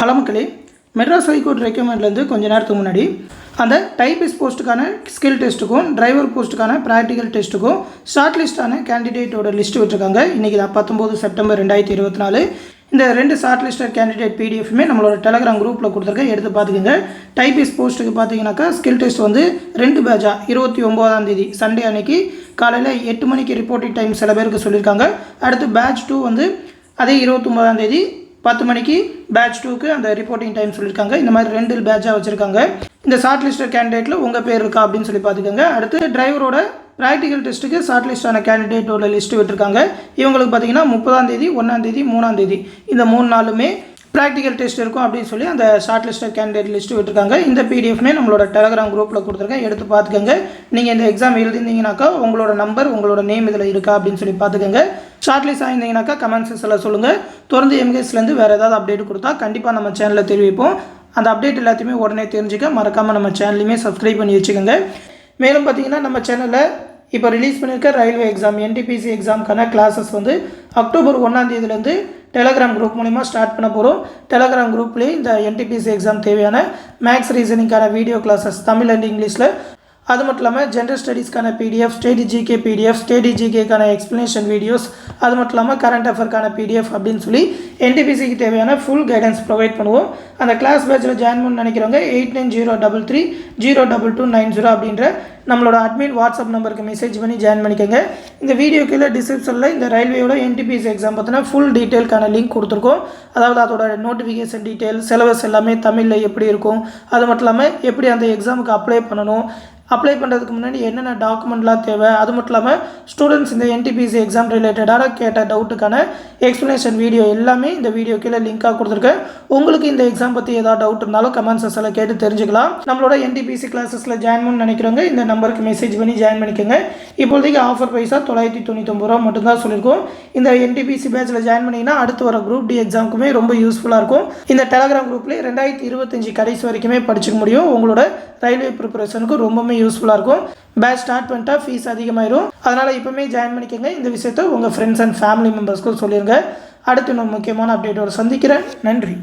Hello மக்களே, Madras high court ரெக்யூர்மெண்ட்லேருந்து கொஞ்ச நேரத்துக்கு முன்னாடி அந்த டைபிஸ்ட் போஸ்ட்டுக்கான ஸ்கில் டெஸ்ட்டுக்கும் டிரைவர் போஸ்ட்டுக்கான ப்ராக்டிக்கல் டெஸ்ட்டுக்கும் ஷார்ட் லிஸ்ட்டான கேண்டிடேட்டோட லிஸ்ட்டு விட்டுருக்காங்க. இன்றைக்கி 19 செப்டம்பர் 2024. இந்த ரெண்டு ஷார்ட் லிஸ்டட் கேண்டிடேட் பிடிஎஃப்மே நம்மளோட டெலகிராம் குரூப்பில் கொடுத்துருக்கேன், எடுத்து பார்த்துக்கோங்க. டைபிஸ்ட் போஸ்ட்டுக்கு பார்த்தீங்கன்னாக்கா ஸ்கில் டெஸ்ட் வந்து 2 பேட்சாக 29ஆம் தேதி சண்டே அன்னைக்கு காலையில் 8 மணிக்கு ரிப்போர்ட்டிங் டைம் சில பேருக்கு சொல்லியிருக்காங்க. அடுத்து பேட்ச் 2 வந்து அதே 29ஆம் தேதி 10 மணிக்கு பேட்ச் 2க்கு அந்த ரிப்போர்ட்டிங் டைம் சொல்லியிருக்காங்க. இந்த மாதிரி 2 பேட்சாக வச்சுருக்காங்க. இந்த ஷார்ட் லிஸ்டட் கேண்டிடேட்டில் உங்கள் பேர் இருக்கா அப்படின்னு சொல்லி பார்த்துக்கோங்க. அடுத்து டிரைவரோட ப்ராக்டிக்கல் டெஸ்ட்டுக்கு ஷார்ட் லிஸ்டான கேண்டிடேட்டோட லிஸ்ட்டு விட்டுருக்காங்க. இவங்களுக்கு பார்த்தீங்கன்னா 30ஆம் தேதி 1ஆம் தேதி 3ஆம் தேதி இந்த 3 நாளுமே ப்ராக்டிக்கல் டெஸ்ட் இருக்கும் அப்படின்னு சொல்லி அந்த ஷார்ட் லிஸ்டட் கேண்டிடேட் லிஸ்ட்டு விட்டுருக்காங்க. இந்த பிடிஎஃப்மே நம்மளோட டெலகிராம் குரூப்பில் கொடுத்துருக்கேன், எடுத்து பார்த்துக்கோங்க. நீங்கள் இந்த எக்ஸாம் எழுதிருந்தீங்கன்னாக்கா உங்களோட நம்பர் உங்களோட நேம் இதில் இருக்கா அப்படின்னு சொல்லி பார்த்துக்கோங்க. ஷார்ட் லிஸ்ட் ஆகிருந்தீங்கன்னாக்கா கமெண்ட் செக்ஷனில் சொல்லுங்கள். தொடர்ந்து எம்கேஸ்லேருந்து வேறு ஏதாவது அப்டேட் கொடுத்தா கண்டிப்பாக நம்ம சேனலில் தெரிவிப்போம். அந்த அப்டேட் எல்லாத்தையுமே உடனே தெரிஞ்சுக்க மறக்காமல் நம்ம சேனலையுமே சப்ஸ்கிரைப் பண்ணி வச்சுக்கோங்க. மேலும் பார்த்தீங்கன்னா நம்ம சேனலில் இப்போ ரிலீஸ் பண்ணியிருக்க ரயில்வே எக்ஸாம் NTPC எக்ஸாமுக்கான கிளாஸஸ் வந்து அக்டோபர் 1ஆம் தேதியிலேருந்து டெலகிராம் குரூப் மூலிமா ஸ்டார்ட் பண்ண போகிறோம். டெலகிராம் குரூப்லேயே இந்த NTPC எக்ஸாம் தேவையான மேக்ஸ் ரீசனிங்கான வீடியோ கிளாஸஸ் தமிழ் அண்ட் இங்கிலீஷில், அது மட்டும் இல்லாமல் ஜென்ரல் ஸ்டடீஸ்க்கான PDF, state GK PDF, state ஜிகேக்கான எக்ஸ்ப்ளனேஷன் வீடியோஸ், அது மட்டும் இல்லாமல் கரண்ட் அஃபேர்க்கான PDF அப்படின்னு சொல்லி NTPCக்கு தேவையான ஃபுல் கைடன்ஸ் ப்ரொவைட் பண்ணுவோம். அந்த கிளாஸ் பேட்சில் ஜாயின் பண்ண நினைக்கிறவங்க 8903302290 அப்படின்ற நம்மளோட அட்மின் வாட்ஸ்அப் நம்பருக்கு மெசேஜ் பண்ணி ஜாயின் பண்ணிக்கோங்க. இந்த வீடியோ கீழே டிஸ்கிரிப்ஷனில் இந்த ரயில்வேயோட NTPC எக்ஸாம் பார்த்தீங்கன்னா ஃபுல் டீட்டெயிலுக்கான லிங்க் கொடுத்துருக்கோம். அதாவது அதோட நோட்டிஃபிகேஷன் டீட்டெயில், சிலபஸ் எல்லாமே தமிழில் எப்படி இருக்கும், அது மட்டும் இல்லாமல் எப்படி அந்த எக்ஸாமுக்கு அப்ளை பண்ணணும், அப்ளை பண்ணுறதுக்கு முன்னாடி என்னென்ன டாக்குமெண்ட்லாம் தேவை, அது மட்டும் இல்லாமல் ஸ்டூடெண்ட்ஸ் இந்த NTPC எக்ஸாம் ரிலேட்டடாக கேட்ட டவுட்டுக்கான எக்ஸ்ப்ளனேஷன் வீடியோ எல்லாமே இந்த வீடியோ கீழே லிங்காக கொடுத்துருக்கேன். உங்களுக்கு இந்த எக்ஸாம் பற்றி ஏதாவது டவுட் இருந்தாலும் கமெண்ட் செக்ஷனில் கேட்டு தெரிஞ்சுக்கலாம். நம்மளோட NTPC கிளாஸஸில் ஜாயின் பண்ண நினைக்கிறவங்க இந்த நம்பருக்கு மெசேஜ் பண்ணி ஜாயின் பண்ணிக்கோங்க. இப்போதைக்கு ஆஃபர் ப்ரைஸாக 999 ரூபா மட்டும்தான் சொல்லியிருக்கோம். இந்த NTPC பேட்சில் ஜாயின் பண்ணிங்கன்னா அடுத்து வர குரூப் டி எக்ஸாமுக்குமே ரொம்ப யூஸ்ஃபுல்லாக இருக்கும். இந்த டெலகிராம் குரூப்லேயே 2025 கடைசி வரைக்குமே படிச்சுக்க முடியும். உங்களோட ரயில்வே ப்ரிப்பரேஷனுக்கு ரொம்பவுமே யூஸ்ஃபுல்லாக இருக்கும். பேட்ச் ஸ்டார்ட் பண்ணிட்டா ஃபீஸ் அதிகமாயிரும். அதனால் இப்போவுமே ஜாயின் பண்ணிக்கோங்க. இந்த விஷயத்தை உங்கள் ஃப்ரெண்ட்ஸ் அண்ட் ஃபேமிலி மெம்பர்ஸ்க்கும் சொல்லிடுங்க. அடுத்து இன்னும் முக்கியமான அப்டேட்டோடு சந்திக்கிறேன். நன்றி.